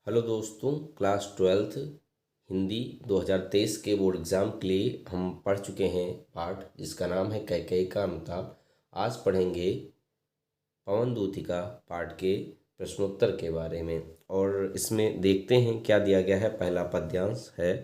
Hello दोस्तों, class twelfth Hindi 2023 के board exam के लिए हम पढ़ चुके हैं पाठ जिसका नाम है कैकेयी का अनुताप। आज पढ़ेंगे पवन दूतिका पाठ के प्रश्नोत्तर के बारे में। और इसमें देखते हैं क्या दिया गया है। पहला पद्यांश है,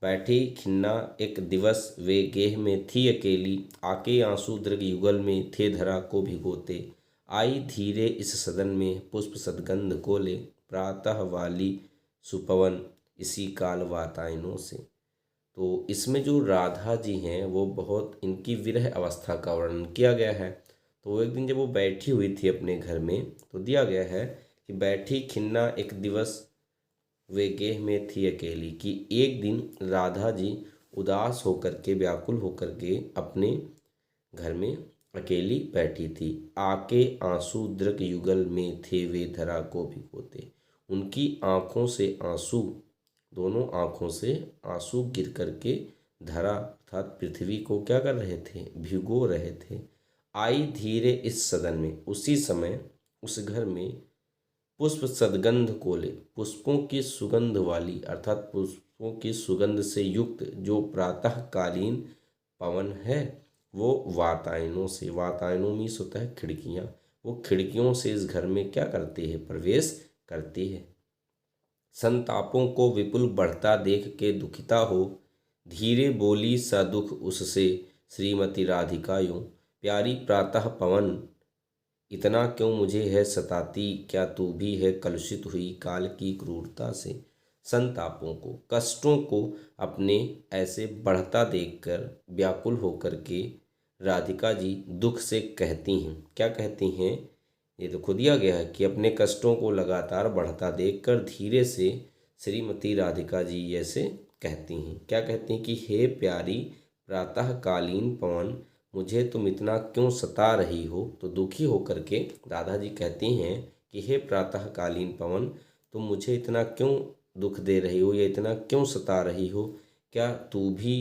बैठी खिन्ना एक दिवस वे गेह में थी अकेली, आके आंसू दृग युगल में थे धरा को भिगोते, आई धीरे इस सदन में पुष्प सदगंध को ले, प्रातः वाली सुपवन इसी काल वातायनों से। तो इसमें जो राधा जी हैं वो बहुत इनकी विरह अवस्था का वर्णन किया गया है। तो एक दिन जब वो बैठी हुई थी अपने घर में तो दिया गया है कि बैठी खिन्ना एक दिवस वे गेह में थी अकेली, कि एक दिन राधा जी उदास होकर के व्याकुल होकर के अपने घर में अकेली बैठी थी। आके आंसू दृक युगल में थे वे धरा को भिगोते, उनकी आंखों से आंसू, दोनों आंखों से आंसू गिर करके धरा अर्थात पृथ्वी को क्या कर रहे थे, भिगो रहे थे। आई धीरे इस सदन में, उसी समय उस घर में पुष्प सदगंध कोले, पुष्पों की सुगंध वाली अर्थात पुष्पों की सुगंध से युक्त जो प्रातःकालीन पवन है वो वातायनों से, वातायनों मीन्स होता है खिड़कियाँ, वो खिड़कियों से इस घर में क्या करती है, प्रवेश करती है। संतापों को विपुल बढ़ता देख के दुखिता हो, धीरे बोली सा दुख उससे श्रीमती राधिका यूं, प्यारी प्रातः पवन इतना क्यों मुझे है सताती, क्या तू भी है कलुषित हुई काल की क्रूरता से। संतापों को, कष्टों को अपने ऐसे बढ़ता देखकर व्याकुल होकर के राधिका जी दुख से कहती हैं। क्या कहती हैं, ये तो खुद दिया गया है कि अपने कष्टों को लगातार बढ़ता देखकर धीरे से श्रीमती राधिका जी ऐसे कहती हैं। क्या कहती हैं कि हे प्यारी प्रातःकालीन पवन, मुझे तुम इतना क्यों सता रही हो। तो दुखी होकर के राधा जी कहती हैं कि हे प्रातःकालीन पवन, तुम मुझे इतना क्यों दुख दे रही हो या इतना क्यों सता रही हो। क्या तू भी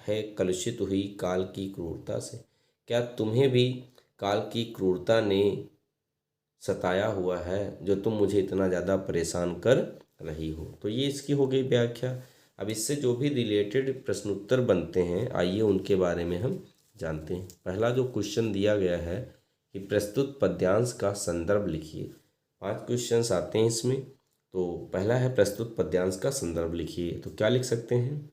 है कलुषित हुई काल की क्रूरता से, क्या तुम्हें भी काल की क्रूरता ने सताया हुआ है जो तुम मुझे इतना ज़्यादा परेशान कर रही हो। तो ये इसकी हो गई व्याख्या। अब इससे जो भी रिलेटेड प्रश्नोत्तर बनते हैं आइए उनके बारे में हम जानते हैं। पहला जो क्वेश्चन दिया गया है कि प्रस्तुत पद्यांश का संदर्भ लिखिए। 5 क्वेश्चंस आते हैं इसमें। तो पहला है प्रस्तुत पद्यांश का संदर्भ लिखिए। तो क्या लिख सकते हैं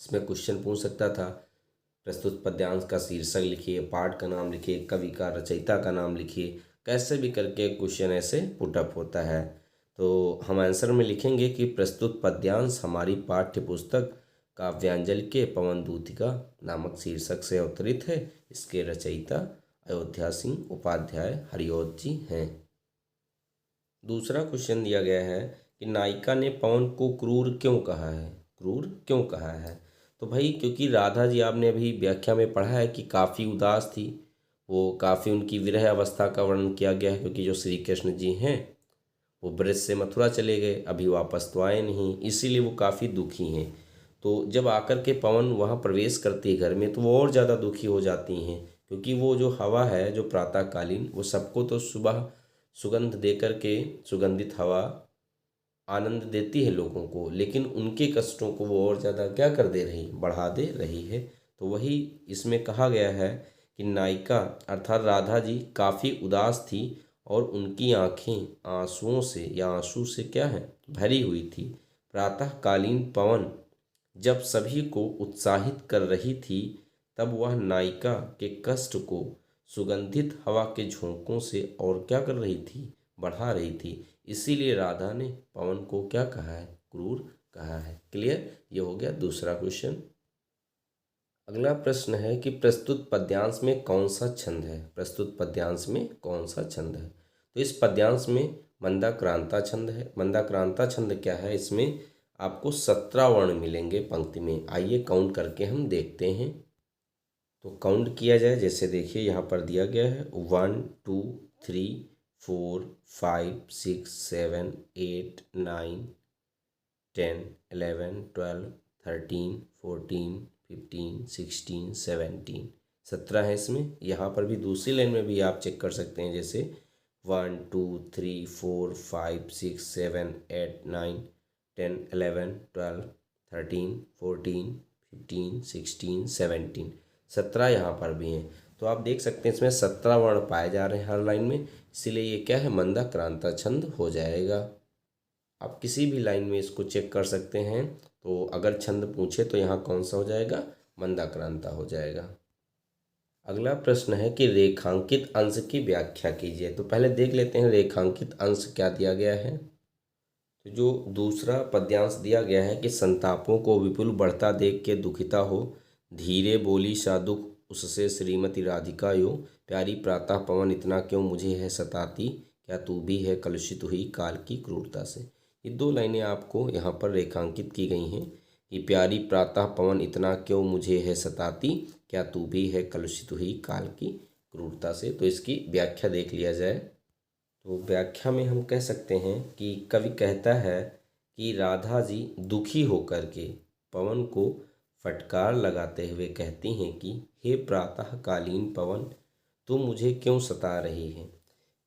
इसमें, क्वेश्चन पूछ सकता था प्रस्तुत पद्यांश का शीर्षक लिखिए, पाठ का नाम लिखिए, कवि का रचयिता का नाम लिखिए, कैसे भी करके क्वेश्चन ऐसे पुटअप होता है। तो हम आंसर में लिखेंगे कि प्रस्तुत पद्यांश हमारी पाठ्य पुस्तक काव्यांजलि के पवन दूतिका नामक शीर्षक से अवतरित है। इसके रचयिता अयोध्या सिंह उपाध्याय हरिऔध जी हैं। दूसरा क्वेश्चन दिया गया है कि नायिका ने पवन को क्रूर क्यों कहा है, क्रूर क्यों कहा है। तो भाई क्योंकि राधा जी, आपने अभी व्याख्या में पढ़ा है कि काफ़ी उदास थी, वो काफ़ी उनकी विरह अवस्था का वर्णन किया गया है। क्योंकि जो श्री कृष्ण जी हैं वो ब्रज से मथुरा चले गए, अभी वापस तो आए नहीं, इसीलिए वो काफ़ी दुखी हैं। तो जब आकर के पवन वहाँ प्रवेश करती है घर में तो वो और ज़्यादा दुखी हो जाती हैं। क्योंकि वो जो हवा है जो प्रातःकालीन, वो सबको तो सुबह सुगंध दे कर के, सुगंधित हवा आनंद देती है लोगों को, लेकिन उनके कष्टों को वो और ज़्यादा क्या कर दे रही, बढ़ा दे रही है। तो वही इसमें कहा गया है कि नायिका अर्थात राधा जी काफ़ी उदास थी और उनकी आंखें आंसुओं से या आंसू से क्या है, भरी हुई थी। प्रातःकालीन पवन जब सभी को उत्साहित कर रही थी तब वह नायिका के कष्ट को सुगंधित हवा के झोंकों से और क्या कर रही थी, बढ़ा रही थी। इसीलिए राधा ने पवन को क्या कहा है, क्रूर कहा है। क्लियर, ये हो गया दूसरा क्वेश्चन। अगला प्रश्न है कि प्रस्तुत पद्यांश में कौन सा छंद है, प्रस्तुत पद्यांश में कौन सा छंद है। तो इस पद्यांश में मंदाक्रांता छंद है। मंदाक्रांता छंद क्या है, इसमें आपको 17 वर्ण मिलेंगे पंक्ति में। आइए काउंट करके हम देखते हैं। तो काउंट किया जाए, जैसे देखिए यहाँ पर दिया गया है 1 2 3 4 5 6 7 8 9 10 11 12 13 14 15 16 17 17 है इसमें। यहाँ पर भी दूसरी लाइन में भी आप चेक कर सकते हैं, जैसे 1 2 3 4 5 6 7 8 9 10 11 12 13 14 15 16 17 17 यहाँ पर भी हैं। तो आप देख सकते हैं इसमें 17 वर्ण पाए जा रहे हैं हर लाइन में, इसीलिए ये क्या है, मंदा क्रांता छंद हो जाएगा। आप किसी भी लाइन में इसको चेक कर सकते हैं। तो अगर छंद पूछे तो यहाँ कौन सा हो जाएगा, मंदा क्रांता हो जाएगा। अगला प्रश्न है कि रेखांकित अंश की व्याख्या कीजिए। तो पहले देख लेते हैं रेखांकित अंश क्या दिया गया है। तो जो दूसरा पद्यांश दिया गया है कि संतापों को विपुल बढ़ता देख के दुखिता हो, धीरे बोली सा दुख उससे श्रीमती राधिका यो, प्यारी प्रातः पवन इतना क्यों मुझे है सताती, क्या तू भी है कलुषित हुई काल की क्रूरता से। ये दो लाइनें आपको यहाँ पर रेखांकित की गई हैं कि प्यारी प्रातः पवन इतना क्यों मुझे है सताती, क्या तू भी है कलुषित हुई काल की क्रूरता से। तो इसकी व्याख्या देख लिया जाए। तो व्याख्या में हम कह सकते हैं कि कवि कहता है कि राधा जी दुखी होकर के पवन को फटकार लगाते हुए कहती हैं कि हे प्रातःकालीन पवन, तू मुझे क्यों सता रही है,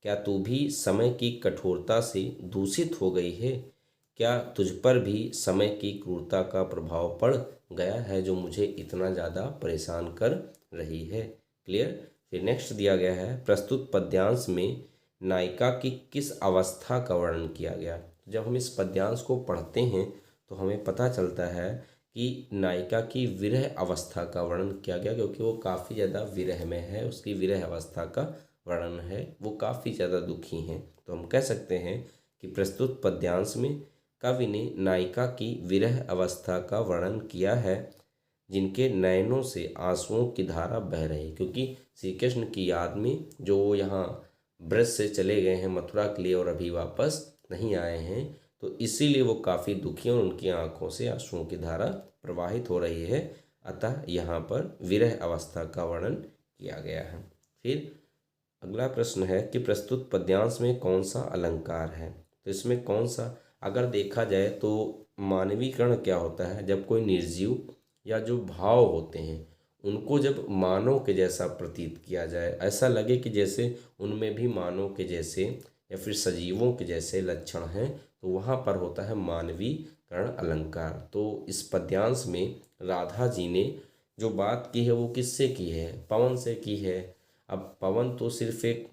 क्या तू भी समय की कठोरता से दूषित हो गई है, क्या तुझ पर भी समय की क्रूरता का प्रभाव पड़ गया है जो मुझे इतना ज़्यादा परेशान कर रही है। क्लियर। फिर नेक्स्ट दिया गया है प्रस्तुत पद्यांश में नायिका की किस अवस्था का वर्णन किया गया। जब हम इस पद्यांश को पढ़ते हैं तो हमें पता चलता है कि नायिका की विरह अवस्था का वर्णन किया गया, क्योंकि वो काफ़ी ज़्यादा विरह में है, उसकी विरह अवस्था का वर्णन है, वो काफ़ी ज़्यादा दुखी हैं। तो हम कह सकते हैं कि प्रस्तुत पद्यांश में कवि ने नायिका की विरह अवस्था का वर्णन किया है, जिनके नयनों से आंसुओं की धारा बह रही, क्योंकि श्री कृष्ण की याद में जो वो यहाँ ब्रज से चले गए हैं मथुरा के लिए और अभी वापस नहीं आए हैं, तो इसीलिए वो काफ़ी दुखी और उनकी आंखों से आंसुओं की धारा प्रवाहित हो रही है। अतः यहाँ पर विरह अवस्था का वर्णन किया गया है। फिर अगला प्रश्न है कि प्रस्तुत पद्यांश में कौन सा अलंकार है। तो इसमें कौन सा, अगर देखा जाए तो मानवीकरण क्या होता है, जब कोई निर्जीव या जो भाव होते हैं उनको जब मानव के जैसा प्रतीत किया जाए, ऐसा लगे कि जैसे उनमें भी मानव के जैसे या फिर सजीवों के जैसे लक्षण हैं, तो वहाँ पर होता है मानवीकरण अलंकार। तो इस पद्यांश में राधा जी ने जो बात की है वो किससे की है, पवन से की है। अब पवन तो सिर्फ एक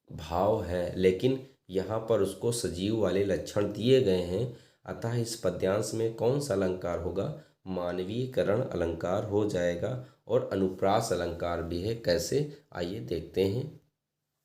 भाव है, लेकिन यहाँ पर उसको सजीव वाले लक्षण दिए गए हैं। अतः इस पद्यांश में कौन सा अलंकार होगा, मानवीकरण अलंकार हो जाएगा। और अनुप्रास अलंकार भी है, कैसे आइए देखते हैं।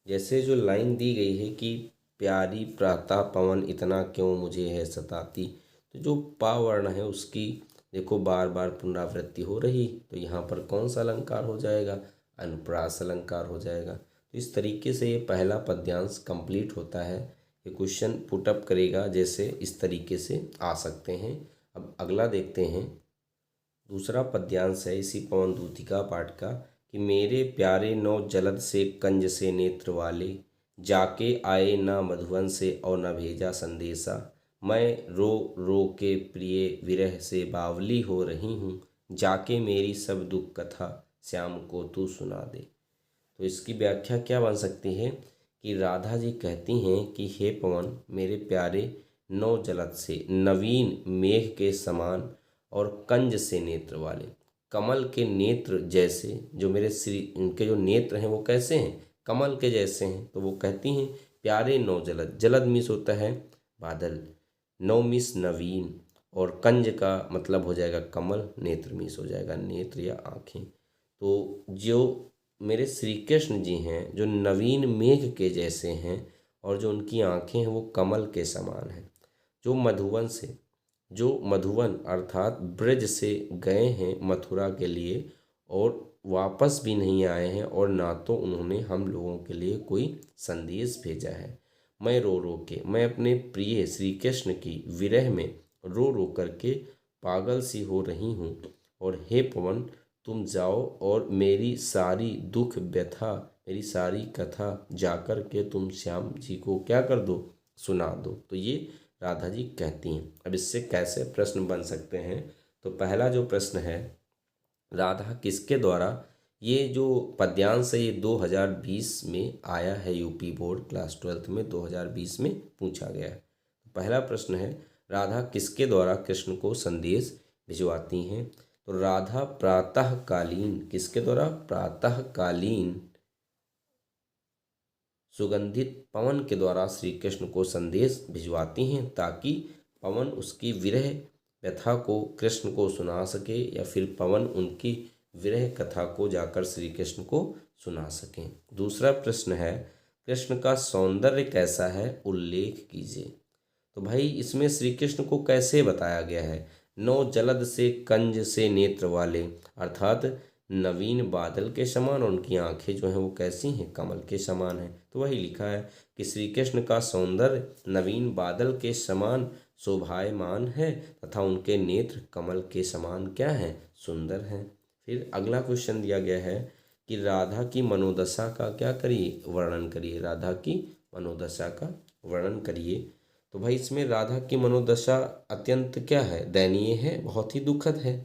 जैसे जो लाइन दी गई है कि प्यारी प्रातः पवन इतना क्यों मुझे है सताती, तो जो पा वर्ण है उसकी देखो बार बार पुनरावृत्ति हो रही, तो यहाँ पर कौन सा अलंकार हो जाएगा, अनुप्रास अलंकार हो जाएगा। तो इस तरीके से ये पहला पद्यांश कंप्लीट होता है। ये क्वेश्चन पुटअप करेगा जैसे इस तरीके से आ सकते हैं। अब अगला देखते हैं। दूसरा पद्यांश है इसी पवन दूतिका पाठ का कि मेरे प्यारे नौ जलद से कंज से नेत्र वाले, जाके आए ना मधुवन से और न भेजा संदेशा, मैं रो रो के प्रिय विरह से बावली हो रही हूँ, जाके मेरी सब दुख कथा श्याम को तू सुना दे। तो इसकी व्याख्या क्या बन सकती है कि राधा जी कहती हैं कि हे पवन, मेरे प्यारे नौ जलद से नवीन मेघ के समान और कंज से नेत्र वाले, कमल के नेत्र जैसे, जो मेरे श्री उनके जो नेत्र हैं वो कैसे हैं, कमल के जैसे हैं। तो वो कहती हैं प्यारे नौ जलद, जलद मीस होता है बादल, नौ मीस नवीन, और कंज का मतलब हो जाएगा कमल, नेत्र मीस हो जाएगा नेत्र या आँखें। तो जो मेरे श्री कृष्ण जी हैं जो नवीन मेघ के जैसे हैं और जो उनकी आँखें हैं वो कमल के समान हैं, जो मधुवन से, जो मधुवन अर्थात ब्रज से गए हैं मथुरा के लिए और वापस भी नहीं आए हैं, और ना तो उन्होंने हम लोगों के लिए कोई संदेश भेजा है। मैं रो रो के, मैं अपने प्रिय श्री कृष्ण की विरह में रो रो करके पागल सी हो रही हूँ, और हे पवन तुम जाओ और मेरी सारी दुख व्यथा, मेरी सारी कथा जाकर के तुम श्याम जी को क्या कर दो, सुना दो। तो ये राधा जी कहती हैं। अब इससे कैसे प्रश्न बन सकते हैं, तो पहला जो प्रश्न है, राधा किसके द्वारा ये जो पद्यांश है ये 2020 में आया है, यूपी बोर्ड क्लास 12 में 2020 में पूछा गया है। पहला प्रश्न है, राधा किसके द्वारा कृष्ण को संदेश भिजवाती हैं? तो राधा प्रातःकालीन, किसके द्वारा? प्रातःकालीन सुगंधित पवन के द्वारा श्री कृष्ण को संदेश भिजवाती हैं, ताकि पवन उसकी विरह व्यथा को कृष्ण को सुना सके, या फिर पवन उनकी विरह कथा को जाकर श्री कृष्ण को सुना सकें। दूसरा प्रश्न है, कृष्ण का सौंदर्य कैसा है, उल्लेख कीजिए। तो भाई इसमें श्री कृष्ण को कैसे बताया गया है? नौ जलद से कंज से नेत्र वाले, अर्थात नवीन बादल के समान, और उनकी आंखें जो हैं वो कैसी हैं? कमल के समान हैं। तो वही लिखा है कि श्री कृष्ण का सौंदर्य नवीन बादल के समान शोभायमान है, तथा उनके नेत्र कमल के समान क्या हैं? सुंदर हैं। फिर अगला क्वेश्चन दिया गया है कि राधा की मनोदशा का क्या करिए? वर्णन करिए। राधा की मनोदशा का वर्णन करिए। तो भाई इसमें राधा की मनोदशा अत्यंत क्या है? दयनीय है, बहुत ही दुखद है,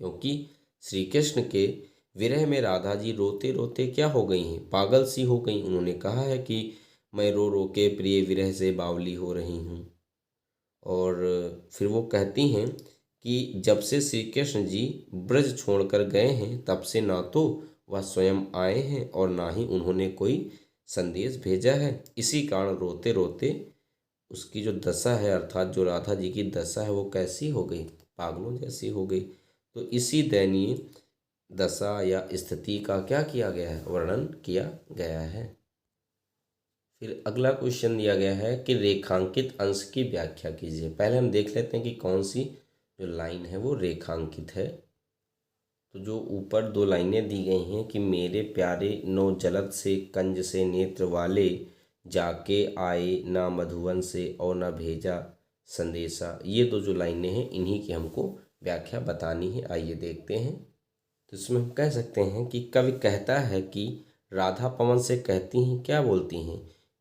क्योंकि श्री कृष्ण के विरह में राधा जी रोते रोते क्या हो गई हैं? पागल सी हो गई। उन्होंने कहा है कि मैं रो रो के प्रिय विरह से बावली हो रही हूँ। और फिर वो कहती हैं कि जब से श्री कृष्ण जी ब्रज छोड़कर गए हैं, तब से ना तो वह स्वयं आए हैं और ना ही उन्होंने कोई संदेश भेजा है। इसी कारण रोते रोते उसकी जो दशा है, अर्थात जो राधा जी की दशा है, वो कैसी हो गई? पागलों जैसी हो गई। तो इसी दयनीय दशा या स्थिति का क्या किया गया है? वर्णन किया गया है। फिर अगला क्वेश्चन दिया गया है कि रेखांकित अंश की व्याख्या कीजिए। पहले हम देख लेते हैं कि कौन सी जो लाइन है वो रेखांकित है। तो जो ऊपर दो लाइनें दी गई हैं कि मेरे प्यारे नौ जलद से कंज से नेत्र वाले, जाके आए ना मधुवन से और ना भेजा संदेशा, ये दो जो लाइनें हैं इन्हीं की हमको व्याख्या बतानी है। आइए देखते हैं। तो इसमें हम कह सकते हैं कि कवि कहता है कि राधा पवन से कहती हैं, क्या बोलती हैं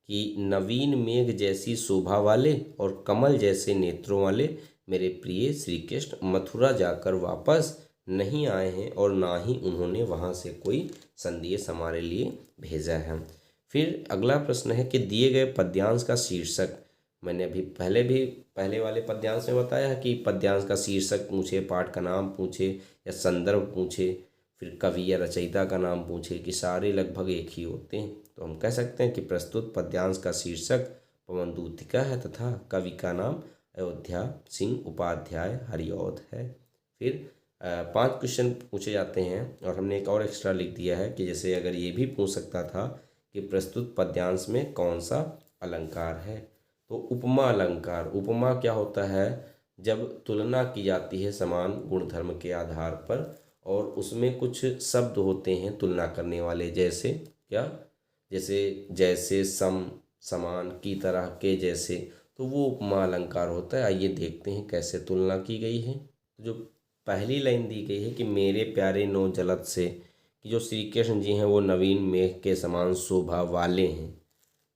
कि नवीन मेघ जैसी शोभा वाले और कमल जैसे नेत्रों वाले मेरे प्रिय श्री कृष्ण मथुरा जाकर वापस नहीं आए हैं, और ना ही उन्होंने वहाँ से कोई संदेश हमारे लिए भेजा है। फिर अगला प्रश्न है कि दिए गए पद्यांश का शीर्षक, मैंने अभी पहले वाले पद्यांश में बताया है कि पद्यांश का शीर्षक पूछे, पाठ का नाम पूछे, या संदर्भ पूछे, फिर कवि या रचयिता का नाम पूछे, कि सारे लगभग एक ही होते हैं। तो हम कह सकते हैं कि प्रस्तुत पद्यांश का शीर्षक पवन दूतिका है, तथा कवि का नाम अयोध्या सिंह उपाध्याय हरिऔध है। फिर 5 क्वेश्चन पूछे जाते हैं, और हमने एक और एक्स्ट्रा लिख दिया है कि जैसे अगर ये भी पूछ सकता था कि प्रस्तुत पद्यांश में कौन सा अलंकार है। तो उपमा अलंकार, उपमा क्या होता है? जब तुलना की जाती है समान गुणधर्म के आधार पर, और उसमें कुछ शब्द होते हैं तुलना करने वाले, जैसे क्या? जैसे जैसे, सम, समान, की तरह, के जैसे, तो वो उपमा अलंकार होता है। आइए देखते हैं कैसे तुलना की गई है। जो पहली लाइन दी गई है कि मेरे प्यारे नौ जलद से, कि जो श्री कृष्ण जी हैं वो नवीन मेघ के समान शोभा वाले हैं,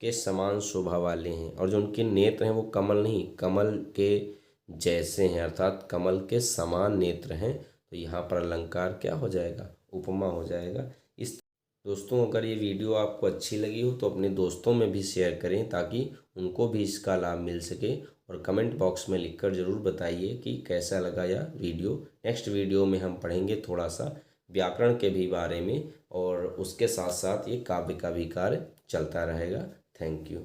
के समान शोभा वाले हैं, और जो उनके नेत्र हैं वो कमल नहीं, कमल के जैसे हैं, अर्थात कमल के समान नेत्र हैं। तो यहाँ पर अलंकार क्या हो जाएगा? उपमा हो जाएगा। इस दोस्तों, अगर ये वीडियो आपको अच्छी लगी हो तो अपने दोस्तों में भी शेयर करें, ताकि उनको भी इसका लाभ मिल सके। और कमेंट बॉक्स में लिखकर ज़रूर बताइए कि कैसा लगा यह वीडियो। नेक्स्ट वीडियो में हम पढ़ेंगे थोड़ा सा व्याकरण के भी बारे में, और उसके साथ साथ ये काव्य का भी कार्य चलता रहेगा। Thank you.